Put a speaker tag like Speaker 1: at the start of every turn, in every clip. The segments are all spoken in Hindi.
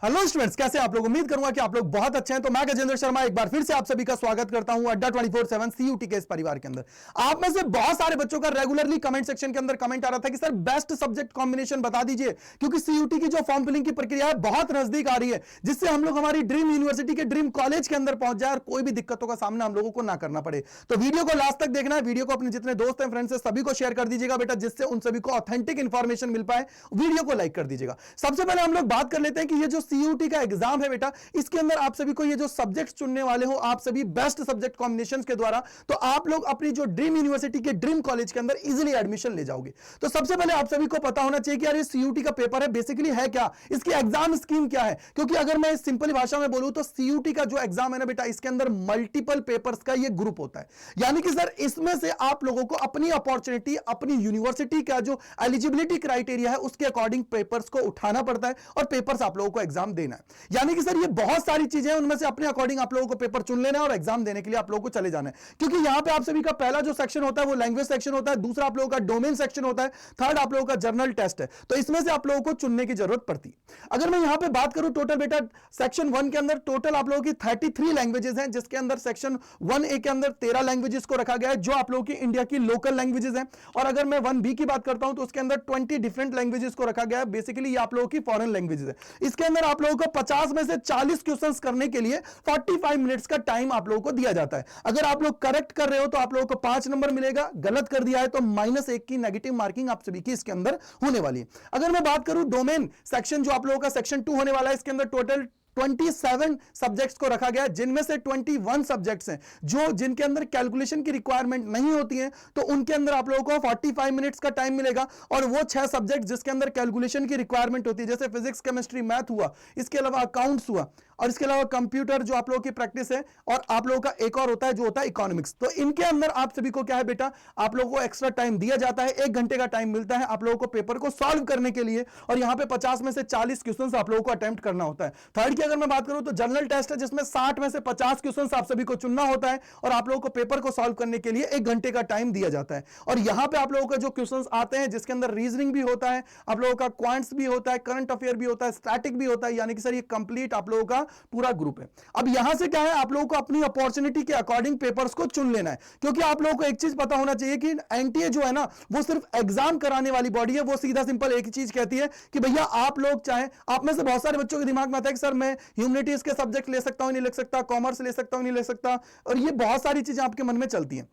Speaker 1: हेलो स्टूडेंट्स, कैसे आप लोग? उम्मीद करूंगा कि आप लोग बहुत अच्छे हैं। तो मैं गजेंद्र शर्मा एक बार फिर से आप सभी का स्वागत करता हूं अड्डा 24/7 सीयूटी के इस परिवार के अंदर। आप में से बहुत सारे बच्चों का रेगुलरली कमेंट सेक्शन के अंदर कमेंट आ रहा था कि सर बेस्ट सब्जेक्ट कॉम्बिनेशन बता दीजिए, क्योंकि सीयूटी की जो फॉर्म फिलिंग की प्रक्रिया है बहुत नजदीक आ रही है, जिससे हम लोग हमारी ड्रीम यूनिवर्सिटी के ड्रीम कॉलेज के अंदर पहुंच जाए और कोई भी दिक्कतों का सामना हम लोगों को ना करना पड़े। तो वीडियो को लास्ट तक देखना है, वीडियो को अपने जितने दोस्त हैं, फ्रेंड्स हैं, सभी को शेयर कर दीजिएगा बेटा, जिससे उन सभी को ऑथेंटिक इंफॉर्मेशन मिल पाए। वीडियो को लाइक कर दीजिएगा। सबसे पहले हम लोग बात कर लेते हैं कि ये जो सीयूटी का एग्जाम है बेटा, इसके अंदर आप सभी को ये जो सब्जेक्ट चुनने वाले हो आप सभी बेस्ट सब्जेक्ट कॉम्बिनेशंस के द्वारा, तो आप लोग अपनी जो ड्रीम यूनिवर्सिटी के ड्रीम कॉलेज के अंदर इजीली एडमिशन ले जाओगे। तो सबसे पहले आप सभी को पता होना चाहिए कि यार ये सीयूटी का पेपर है, बेसिकली है क्या, इसकी एग्जाम स्कीम क्या है। क्योंकि अगर मैं सिंपल भाषा में बोलूं तो सीयूटी का जो एग्जाम है ना बेटा, इसके अंदर मल्टीपल पेपर्स का ये ग्रुप होता है। यानी कि सर इसमें से आप लोगों को अपनी अपॉर्चुनिटी, अपनी यूनिवर्सिटी का जो एलिजिबिलिटी क्राइटेरिया है उसके अकॉर्डिंग पेपर्स को उठाना पड़ता है और पेपर्स आप लोगों को एग्जाम देना है। यानी कि सर ये बहुत सारी चीजें हैं, उनमें से अपने अकॉर्डिंग आप लोगों को पेपर चुन लेना है और एग्जाम देने के लिए आप लोगों को चले जाना है। क्योंकि यहां पे आप सभी का पहला जो सेक्शन होता है वो लैंग्वेज सेक्शन होता है, दूसरा आप लोगों का डोमेन सेक्शन होता है, थर्ड आप लोगों का जर्नल टेस्ट है। तो इसमें से आप लोगों को चुनने की जरूरत पड़ती है। अगर मैं यहां पे बात करूं टोटल बेटा, सेक्शन 1 के अंदर टोटल आप लोगों की 33 लैंग्वेजेस हैं, जिसके अंदर सेक्शन 1A के अंदर 13 लैंग्वेजेस को रखा गया है, जो आप लोगों की इंडिया की लोकल लैंग्वेजेस हैं। और अगर मैं 1B की बात करता हूं तो उसके अंदर 20 डिफरेंट लैंग्वेजेस को रखा गया है। बेसिकली ये आप लोगों की फॉरेन लैंग्वेजेस है। इसके अंदर आप लोगों को 50 में से 40 क्वेश्चंस करने के लिए 45 मिनट्स का टाइम आप लोगों को दिया जाता है। अगर आप लोग करेक्ट कर रहे हो तो आप लोगों को 5 नंबर मिलेगा, गलत कर दिया है तो -1 की नेगेटिव मार्किंग आप सभी की इसके अंदर होने वाली है। अगर मैं बात करूं डोमेन सेक्शन, जो आप लोगों का सेक्शन 2 होने वाला है, इसके अंदर टोटल 27 सब्जेक्ट्स को रखा गया है, जिनमें से 21 सब्जेक्ट्स हैं जो जिनके अंदर कैलकुलेशन की रिक्वायरमेंट नहीं होती है, तो उनके अंदर आप लोगों को 45 मिनट्स का टाइम मिलेगा। और वो 6 सब्जेक्ट जिसके अंदर कैलकुलेशन की रिक्वायरमेंट होती है, जैसे फिजिक्स, केमिस्ट्री, मैथ हुआ, इसके अलावा अकाउंट्स हुआ, और इसके अलावा कंप्यूटर जो आप लोगों की प्रैक्टिस है, और आप लोगों का एक और होता है जो होता है इकोनॉमिक्स। तो इनके अंदर आप सभी को क्या है बेटा, आप लोगों को एक्स्ट्रा टाइम दिया जाता है, 1 घंटे का टाइम मिलता है आप लोगों को पेपर को सॉल्व करने के लिए। और यहां पे 50 में से 40 क्वेश्चंस आप लोगों को अटेम्प्ट करना होता है। थर्ड की अगर मैं बात करूं तो जनरल टेस्ट है, जिसमें 60 में से 50 क्वेश्चंस आप सभी को चुनना होता है और आप लोगों को पेपर को सॉल्व करने के लिए 1 घंटे का टाइम दिया जाता है। और यहां पे आप लोगों का जो क्वेश्चंस आते हैं, जिसके अंदर रीजनिंग भी होता है, आप लोगों का क्वांट्स भी होता है, करंट अफेयर भी होता है, स्टैटिक भी होता है। यानी कि सर ये कंप्लीट आप लोगों का पूरा ग्रुप है। अब यहां से क्या है, आप लोगों को अपनी अपॉर्चुनिटी के अकॉर्डिंग पेपर्स को चुन लेना है। क्योंकि आप लोगों को एक चीज पता होना चाहिए कि एनटीए जो है ना, वो सिर्फ एग्जाम कराने वाली बॉडी है। वो सीधा सिंपल एक ही चीज कहती है कि भैया आप लोग चाहे, आप में से बहुत सारे बच्चों के दिमाग में आता है कि सर मैं ह्यूमैनिटीज के सब्जेक्ट ले सकता हूं, नहीं ले सकता, कॉमर्स ले सकता हूं, नहीं ले सकता, और ये बहुत सारी चीजें आपके मन में चलती हैं।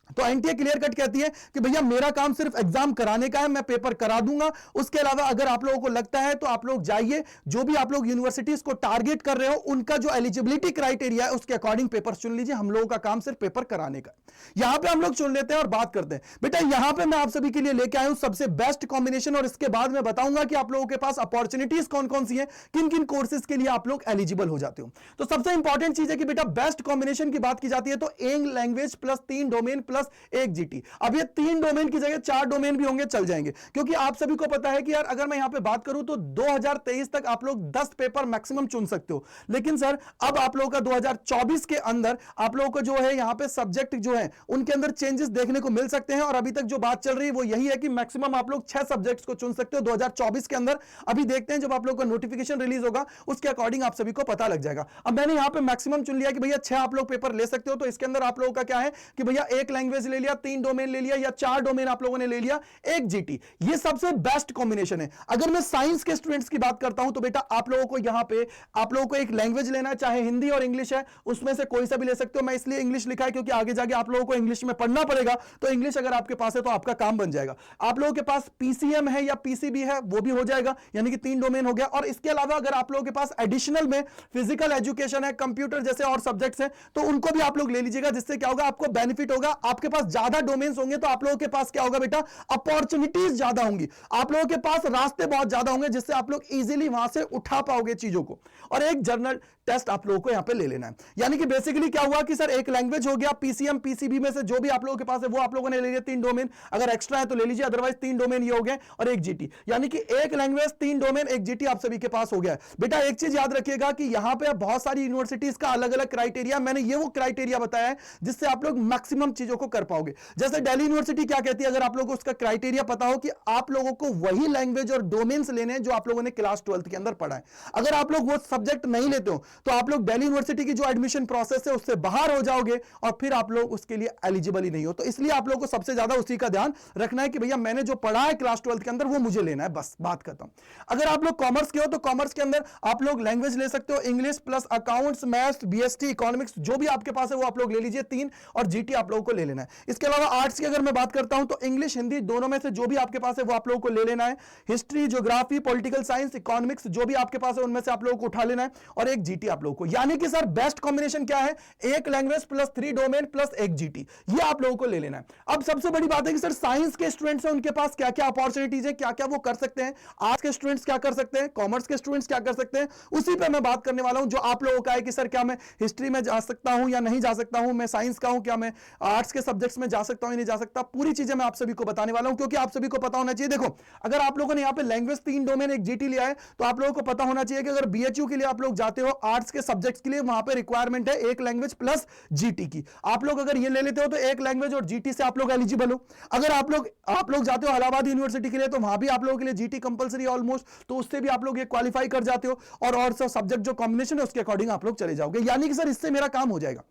Speaker 1: तो एनटीए क्लियर कट कहती है कि भैया मेरा काम सिर्फ एग्जाम कराने का है, मैं पेपर करा दूंगा। उसके अलावा अगर आप लोगों को लगता है तो आप लोग जाइए, जो भी आप लोग यूनिवर्सिटीज को टारगेट कर रहे हो उनका जो एलिजिबिलिटी क्राइटेरिया है उसके अकॉर्डिंग पेपर चुन लीजिए। हम लोगों का काम सिर्फ पेपर कराने का। यहां पे हम लोग चुन लेते हैं और बात करते हैं। बेटा यहां पे मैं आप सभी के लिए लेके आया हूं सबसे बेस्ट कॉम्बिनेशन, और इसके बाद मैं बताऊंगा कि आप लोगों के पास अपॉर्चुनिटीज कौन कौन सी है, किन किन कोर्सेज के लिए आप लोग एलिजिबल हो जाते हो। तो सबसे इंपॉर्टेंट चीज है कि बेटा बेस्ट कॉम्बिनेशन की बात की जाती है तो 1 language plus 3 domain plus 1 GT. अब ये 3 डोमेन की जगह 4 डोमेन भी होंगे, चल जाएंगे। क्योंकि आप सभी को पता है कि यार अगर मैं यहां पे बात करूं तो 2023 तक आप लोग 10 पेपर मैक्सिमम चुन सकते हो। लेकिन सर अब आप लोगों का 2024 के अंदर आप लोगों को जो है यहां पे सब्जेक्ट जो है उनके अंदर चेंजेस देखने को मिल सकते हैं। और अभी तक जो बात चल रही है वो यही है कि मैक्सिमम आप लोग 6 सब्जेक्ट्स को चुन सकते हो 2024 के अंदर। अभी देखते हैं जब आप लोगों का नोटिफिकेशन रिलीज होगा उसके अकॉर्डिंग आप सभी को पता लग जाएगा। अब मैंने यहां पे मैक्सिमम चुन लिया कि भैया 6 आप लोग पेपर ले सकते हो। तो इसके अंदर आप लोगों का क्या है कि भैया 1 लैंग्वेज ले लिया, 3 डोमेन ले लिया, या 4 डोमेन आप लोगों ने ले लिया, 1 जीटी। ये सबसे बेस्ट कॉम्बिनेशन है। अगर मैं साइंस के स्टूडेंट्स की बात करता हूं तो बेटा आप लोगों को यहां पे आप लोगों को एक लैंग्वेज लेना है, चाहे हिंदी और इंग्लिश है, उसमें से कोई सा भी ले सकते हो। मैं इसलिए इंग्लिश लिखा है क्योंकि आगे जाके आप लोगों को इंग्लिश में पढ़ना पड़ेगा। तो इंग्लिश अगर आपके पास है तो आपका काम बन जाएगा। आप लोगों के पास पीसीएम है या पीसीबी है वो भी हो जाएगा, यानी कि 3 डोमेन हो गया। और इसके अलावा अगर आप लोगों के पास एडिशनल में फिजिकल एजुकेशन है, कंप्यूटर जैसे और सब्जेक्ट्स हैं, तो उनको भी आप लोग ले लीजिएगा। जिससे क्या होगा, आपको बेनिफिट होगा। आपके पास ज्यादा डोमेन्स होंगे तो आप लोगों के पास क्या होगा बेटा, अपॉर्चुनिटीज ज्यादा होंगी, आप लोगों के पास रास्ते बहुत ज्यादा होंगे, जिससे आप लोग इजीली वहां से उठा पाओगे चीजों को। और एक जर्नल टेस्ट आप लोगों को यहां पे ले लेना है। यानी कि बेसिकली क्या हुआ कि सर 1 लैंग्वेज हो गया, पीसीएम पीसीबी में से जो भी आप लोगों के पास है वो आप लोगों ने ले लिया 3 डोमेन। अगर एक्स्ट्रा है तो ले लीजिए, अदरवाइज 3 डोमेन ये हो गए और 1 जीटी। यानी कि 1 लैंग्वेज 3 डोमेन 1 जीटी आप सभी के पास हो गया। बेटा एक चीज याद रखिएगा कि यहां पे बहुत सारी यूनिवर्सिटीज का अलग अलग क्राइटेरिया, मैंने ये वो क्राइटेरिया बताया है जिससे आप लोग मैक्सिमम चीजों को कर पाओगे। जैसे दिल्ली यूनिवर्सिटी क्या कहती है, अगर आप लोगों को उसका क्राइटेरिया पता हो कि आप लोगों को वही लैंग्वेज और डोमेन्स लेने हैं जो आप लोगों ने क्लास 12th के अंदर पढ़ा है। अगर आप लोग वो सब्जेक्ट नहीं लेते हो तो आप लोग दिल्ली यूनिवर्सिटी की जो एडमिशन प्रोसेस है उससे बाहर हो जाओगे और फिर आप लोग उसके लिए एलिजिबल ही नहीं हो। तो इसलिए आप लोगों को सबसे ज्यादा उसी का ध्यान रखना है कि भैया मैंने जो पढ़ा है क्लास 12th के अंदर वो मुझे लेना है, बस बात खत्म। अगर आप लोग कॉमर्स के हो तो कॉमर्स के अंदर आप लोग लैंग्वेज ले सकते हो, English plus accounts, maths, BST, economics, जो भी आपके पास है वो आप लोग ले लीजिए 3, और जीटी आप लोगों को ले लेना है। इसके अलावा आर्ट्स की अगर मैं बात करता हूं तो इंग्लिश, हिंदी दोनों में से जो भी आपके पास है वो आप लोगों को ले लेना है। History, geography, political science, economics जो भी आपके पास है उनमें से आप लोगों को उठा लेना है, और एक जीटी आप लोगों को। यानी कि सर बेस्ट कॉम्बिनेशन क्या है, एक लैंग्वेज प्लस 3 डोमेन प्लस एक जीटी, ये आप लोगों को ले लेना है। अब सबसे बड़ी बात है कि सर साइंस के स्टूडेंट्स हैं उनके पास क्या क्या अपॉर्चुनिटीज है, क्या क्या वो कर सकते हैं, आर्ट्स के स्टूडेंट्स क्या कर सकते हैं, कॉमर्स के स्टूडेंट्स क्या कर सकते हैं, उसी पे मैं बात करने वाला हूं। जो आप लोगों का है कि सर क्या मैं हिस्ट्री में जा सकता हूं या नहीं जा सकता हूं, मैं साइंस का हूं, क्या मैं आर्ट्स के सब्जेक्ट्स में जा सकता हूं या नहीं जा सकता, पूरी चीजें मैं आप सभी को बताने वाला हूं, क्योंकि आप सभी को पता होना चाहिए। देखो अगर आप लोगों ने यहां पे लैंग्वेज 3 डोमेन एक जीटी लिया है तो आप लोगों को पता होना चाहिए कि अगर बीएचयू के लिए आप लोग जाते हो आर्ट्स के सब्जेक्ट्स के लिए, वहां पे रिक्वायरमेंट है एक लैंग्वेज प्लस जीटी की। आप लोग अगर ये ले लेते हो तो एक लैंग्वेज और जीटी से आप लोग एलिजिबल हो। अगर आप लोग जाते हो इलाहाबाद यूनिवर्सिटी के लिए तो वहां भी आप लोगों के लिए जीटी कंपलसरी ऑलमोस्ट, तो उससे भी आप लोग ये क्वालिफाई कर जाते हो, और सब सब्जेक्ट जो कॉम्बिनेशन है उसके अकॉर्डिंग आप लोग चले जाओगे। यानी कि सर इससे मेरा काम हो जाएगा।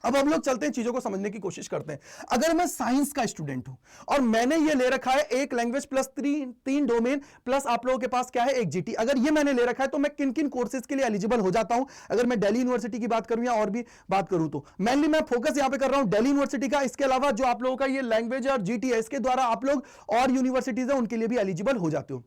Speaker 1: अब हम लोग चलते हैं, चीजों को समझने की कोशिश करते हैं। अगर मैं साइंस का स्टूडेंट हूं और मैंने ये ले रखा है एक लैंग्वेज प्लस 3 डोमेन प्लस आप लोगों के पास क्या है एक जीटी, अगर ये मैंने ले रखा है तो मैं किन किन कोर्सेज के लिए एलिजिबल हो जाता हूं। अगर मैं दिल्ली यूनिवर्सिटी की बात करूं या और भी बात करूं तो मेनली मैं फोकस यहां पे कर रहा हूं दिल्ली यूनिवर्सिटी का। इसके अलावा जो आप लोगों का ये लैंग्वेज और जीटी है इसके द्वारा आप लोग और यूनिवर्सिटीज है उनके लिए भी एलिजिबल हो जाते हो।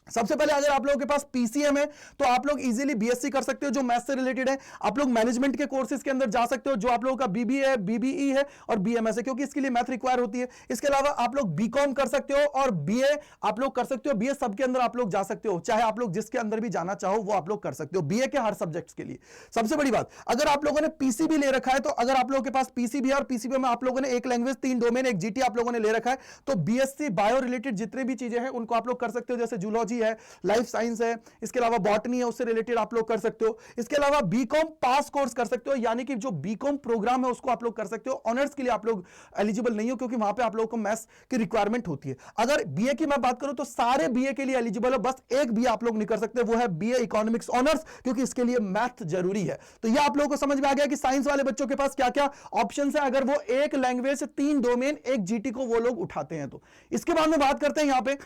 Speaker 1: सबसे पहले अगर आप लोगों के पास पीसीएम है तो आप लोग इजीली बीएससी कर सकते हो जो मैथ्स से रिलेटेड है। आप लोग मैनेजमेंट के कोर्सेज के अंदर जा सकते हो जो आप लोगों का बीबीए है, बीबीई है और बीएमएस है, क्योंकि इसके लिए मैथ रिक्वायर होती है। इसके अलावा आप लोग बीकॉम कर सकते हो और बीए आप लोग कर सकते हो। बीए सब के अंदर आप लोग जा सकते हो, चाहे आप लोग जिसके अंदर भी जाना चाहो वो आप लोग कर सकते हो, बीए के हर सब्जेक्ट्स के लिए। सबसे बड़ी बात, अगर आप लोगों ने पीसीबी ले रखा है तो अगर आप लोगों के पास पीसीबी है और पीसीबी में आप लोगों ने एक लैंग्वेज 3 डोमेन एक जीटी आप लोगों ने ले रखा है तो बीएससी बायो रिलेटेड जितने भी चीजें हैं उनको आप लोग कर सकते हो, जैसे जूलॉजी है, लाइफ साइंस है, इसके अलावा बॉटनी है, उससे रिलेटेड आप लोग कर सकते हो। इसके अलावा बीकॉम पास कोर्स कर सकते हो, यानी कि जो बीकॉम प्रोग्राम है उसको आप लोग कर सकते हो। ऑनर्स के लिए आप लोग एलिजिबल नहीं हो क्योंकि वहां पे आप लोगों को मैथ्स की रिक्वायरमेंट होती है। अगर बीए की मैं बात करूं तो सारे बीए के लिए एलिजिबल हो, बस एक बीए आप लोग नहीं कर सकते, वो है बीए इकोनॉमिक्स ऑनर्स, क्योंकि इसके लिए मैथ जरूरी है। तो ये आप लोगों को समझ में आ गया कि साइंस वाले बच्चों के पास क्या क्या ऑप्शंस है अगर वो एक लैंग्वेज 3 डोमेन एक जीटी को वो लोग उठाते हैं तो। इसके बाद में बात करते हैं यहां पे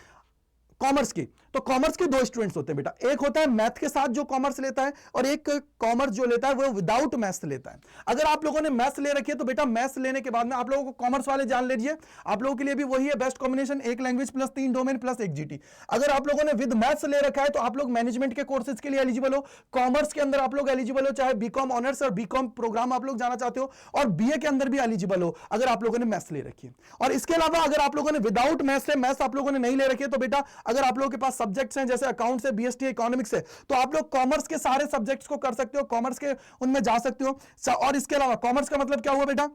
Speaker 1: कॉमर्स की। तो कॉमर्स के दो स्टूडेंट्स होते हैं बेटा, एक होता है मैथ के साथ जो कॉमर्स लेता है और एक कॉमर्स जो लेता है वो विदाउट मैथ्स लेता है। अगर आप लोगों ने मैथ्स ले रखी है तो बेटा मैथ्स लेने के बाद में आप लोगों को कॉमर्स वाले जान लीजिए, आप लोगों के लिए भी वही है बेस्ट कॉम्बिनेशन, एक लैंग्वेज प्लस 3 डोमेन प्लस एक जीटी। अगर आप लोगों ने विद मैथ्स ले रखा है तो आप लोग मैनेजमेंट के कोर्सेज के लिए एलिजिबल हो, कॉमर्स के अंदर आप लोग एलिजिबल हो, चाहे बीकॉम ऑनर्स और बीकॉम प्रोग्राम आप लोग जाना चाहते हो, और बीए के अंदर भी एलिजिबल हो अगर आप लोगों ने मैथ्स ले रखी है। और इसके अलावा अगर आप लोगों ने विदाउट मैथ्स है, मैथ्स आप लोगों ने नहीं ले रखी है, तो बेटा अगर आप लोगों के पास सब्जेक्ट्स हैं जैसे अकाउंट्स है, बीएसटी, इकोनॉमिक्स है, तो आप लोग कॉमर्स के सारे सब्जेक्ट्स को कर सकते हो, कॉमर्स के उनमें जा सकते हो। और इसके अलावा कॉमर्स का मतलब क्या हुआ बेटा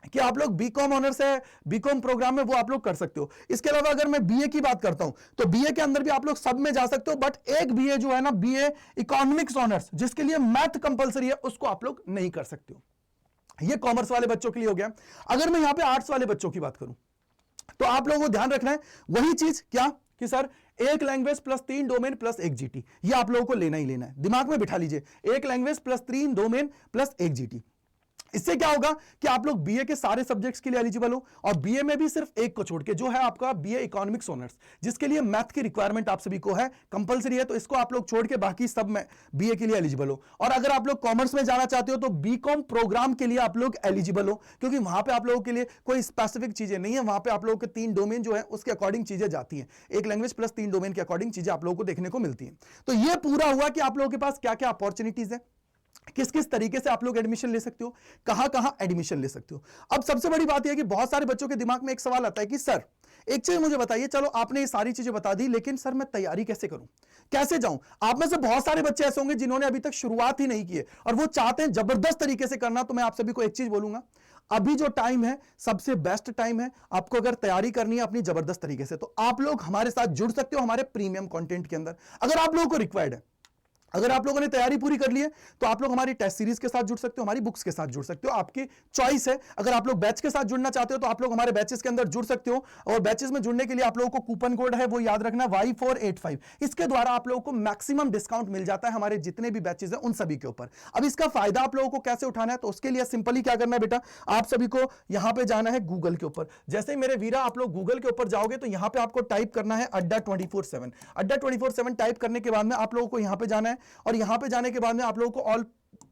Speaker 1: कि आप लोग बीकॉम ऑनर्स है, बीकॉम प्रोग्राम में वो आप लोग कर सकते हो। इसके अलावा अगर मैं बीए की बात करता हूं तो बीए के अंदर भी आप लोग सब में जा सकते हो, बट एक बीए जो है ना बीए इकोनॉमिक्स ऑनर्स जिसके लिए मैथ कंपलसरी है उसको आप लोग नहीं कर सकते हो। ये कॉमर्स वाले बच्चों के लिए हो गया। अगर मैं यहां पे आर्ट्स वाले बच्चों की बात करूं तो आप लोगों को ध्यान रखना है वही चीज क्या कि सर एक लैंग्वेज प्लस 3 डोमेन प्लस एक जीटी, ये आप लोगों को लेना ही लेना है, दिमाग में बिठा लीजिए, एक लैंग्वेज प्लस 3 डोमेन प्लस एक जीटी। इससे क्या होगा कि आप लोग बीए के सारे सब्जेक्ट्स के लिए एलिजिबल हो, और बीए में भी सिर्फ एक को छोड़ के जो है आपका बीए इकोनॉमिक्स ऑनर्स जिसके लिए मैथ की रिक्वायरमेंट आप सभी को है, कंपलसरी है, तो इसको आप लोग छोड़ के बाकी सब में बीए के लिए एलिजिबल हो। और अगर आप लोग कॉमर्स में जाना चाहते हो तो बीकॉम प्रोग्राम के लिए आप लोग एलिजिबल हो, क्योंकि वहां पे आप लोगों के लिए कोई स्पेसिफिक चीजें नहीं है, वहां पे आप लोगों के 3 डोमेन जो है उसके अकॉर्डिंग चीजें जाती हैं, एक लैंग्वेज प्लस 3 डोमेन के अकॉर्डिंग चीजें आप लोगों को देखने को मिलती हैं। तो ये पूरा हुआ कि आप लोगों के पास क्या क्या अपॉर्चुनिटीज है, किस किस तरीके से आप लोग एडमिशन ले सकते हो, कहां कहां एडमिशन ले सकते हो। अब सबसे बड़ी बात यह है कि बहुत सारे बच्चों के दिमाग में एक सवाल आता है कि सर एक चीज मुझे बताइए, चलो आपने ये सारी चीजें बता दी, लेकिन सर मैं तैयारी कैसे करूं, कैसे जाऊं। आप में से बहुत सारे बच्चे ऐसे होंगे जिन्होंने अभी तक शुरुआत ही नहीं की है और वो चाहते हैं जबरदस्त तरीके से करना। तो मैं आप सभी को एक चीज बोलूंगा, अभी जो टाइम है सबसे बेस्ट टाइम है आपको अगर तैयारी करनी है अपनी जबरदस्त तरीके से, तो आप लोग हमारे साथ जुड़ सकते हो हमारे प्रीमियम कंटेंट के अंदर। अगर आप लोगों को रिक्वायर्ड है अगर आप लोगों ने तैयारी पूरी कर ली है तो आप लोग हमारी टेस्ट सीरीज के साथ जुड़ सकते हो, हमारी बुक्स के साथ जुड़ सकते हो, आपकी चॉइस है। अगर आप लोग बैच के साथ जुड़ना चाहते हो तो आप लोग हमारे बैचेस के अंदर जुड़ सकते हो, और बैचेस में जुड़ने के लिए आप लोगों को कूपन कोड है वो याद रखना Y485, इसके द्वारा आप लोगों को मैक्सिमम डिस्काउंट मिल जाता है हमारे जितने भी बैचेस हैं उन सभी के ऊपर। अब इसका फायदा आप लोगों को कैसे उठाना है, तो उसके लिए सिंपली क्या करना है बेटा, आप सभी को यहां पे जाना है गूगल के ऊपर। जैसे ही मेरे वीरा आप लोग गूगल के ऊपर जाओगे तो यहां पे आपको टाइप करना है अड्डा 24/7। अड्डा 24/7 टाइप करने के बाद में आप लोगों को यहां पे जाना है, और यहां पे जाने के बाद में आप लोगों को ऑल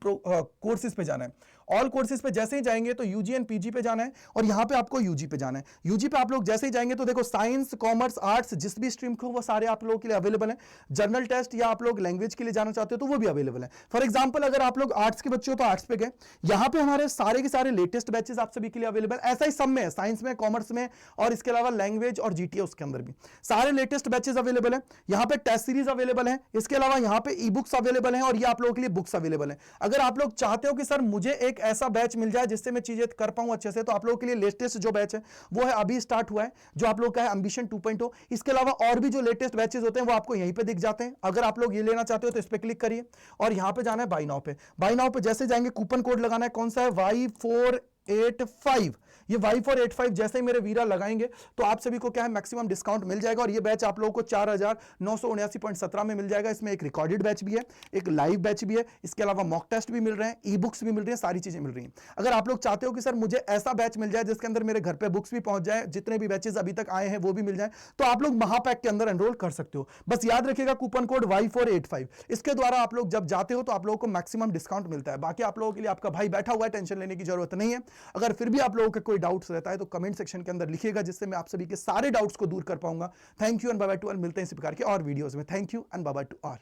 Speaker 1: कोर्सेज पे जाना है। ऑल कोर्सेज पे जैसे ही जाएंगे तो यूजी एंड पीजी पे जाना है, और यहां पे आपको यूजी पे जाना है। यूजी पे आप लोग जैसे ही जाएंगे तो देखो साइंस, कॉमर्स, आर्ट्स जिस भी स्ट्रीम को वो सारे आप लोगों के लिए अवेलेबल है। जनरल टेस्ट या आप लोग लैंग्वेज के लिए जाना चाहते हो तो वो भी अवेलेबल है। फॉर एग्जांपल अगर आप लोग आर्ट्स के बच्चे हो तो आर्ट्स पे गए, यहां पे हमारे सारे के सारे लेटेस्ट बैचेस आप सभी के लिए अवेलेबल। ऐसा ही सब में है, साइंस में, कॉमर्स में, और इसके अलावा लैंग्वेज और जीटीए उसके अंदर भी सारे लेटेस्ट बैचेस अवेलेबल है। यहां पे टेस्ट सीरीज अवेलेबल है, इसके अलावा यहां पे ई बुक्स अवेलेबल है, और ये आप लोगों के लिए बुक्स अवेलेबल है। अगर आप लोग चाहते हो कि सर मुझे एक ऐसा बैच मिल जाए जिससे मैं चीजें कर पाऊं अच्छे से, तो आप लोगों के लिए लेटेस्ट जो बैच है वो है अभी स्टार्ट हुआ है, जो आप लोग का है एम्बिशन 2.0। इसके अलावा और भी जो लेटेस्ट बैचेस होते हैं वो आपको यहीं पे दिख जाते हैं। अगर आप लोग ये लेना चाहते हो तो इस पे क्लिक करिए, और यहां पे जाना है बाय नाउ पे। बाय नाउ पे जैसे जाएंगे कूपन कोड लगाना है, कौन सा है, Y485। ये Y485 जैसे ही मेरे वीरा लगाएंगे तो आप सभी को क्या है मैक्सिमम डिस्काउंट मिल जाएगा, और ये बैच आप लोगों को 4979.17 में मिल जाएगा। इसमें एक रिकॉर्डेड बैच भी है, एक लाइव बैच भी है, इसके अलावा मॉक टेस्ट भी मिल रहे हैं, ई बुक्स भी मिल रही हैं, सारी चीजें मिल रही हैं। अगर आप लोग चाहते हो कि सर मुझे ऐसा बैच मिल जाए जिसके अंदर मेरे घर पे बुक्स भी पहुंच जाए, जितने भी बैचेस अभी तक आए हैं वो भी मिल जाए, तो आप लोग महापैक के अंदर एनरोल कर सकते हो। बस याद रखिएगा कूपन कोड Y485, इसके द्वारा आप लोग जब जाते हो तो आप लोगों को मैक्सिमम डिस्काउंट मिलता है। बाकी आप लोगों के लिए आपका भाई बैठा हुआ है, टेंशन लेने की जरूरत नहीं है। अगर फिर भी आप लोगों का कोई डाउट्स रहता है तो कमेंट सेक्शन के अंदर लिखिएगा, जिससे मैं आप सभी के सारे डाउट्स को दूर कर पाऊंगा। Thank you and bye bye to all. मिलते हैं इसी प्रकार के और वीडियोस में। Thank you and bye bye to all.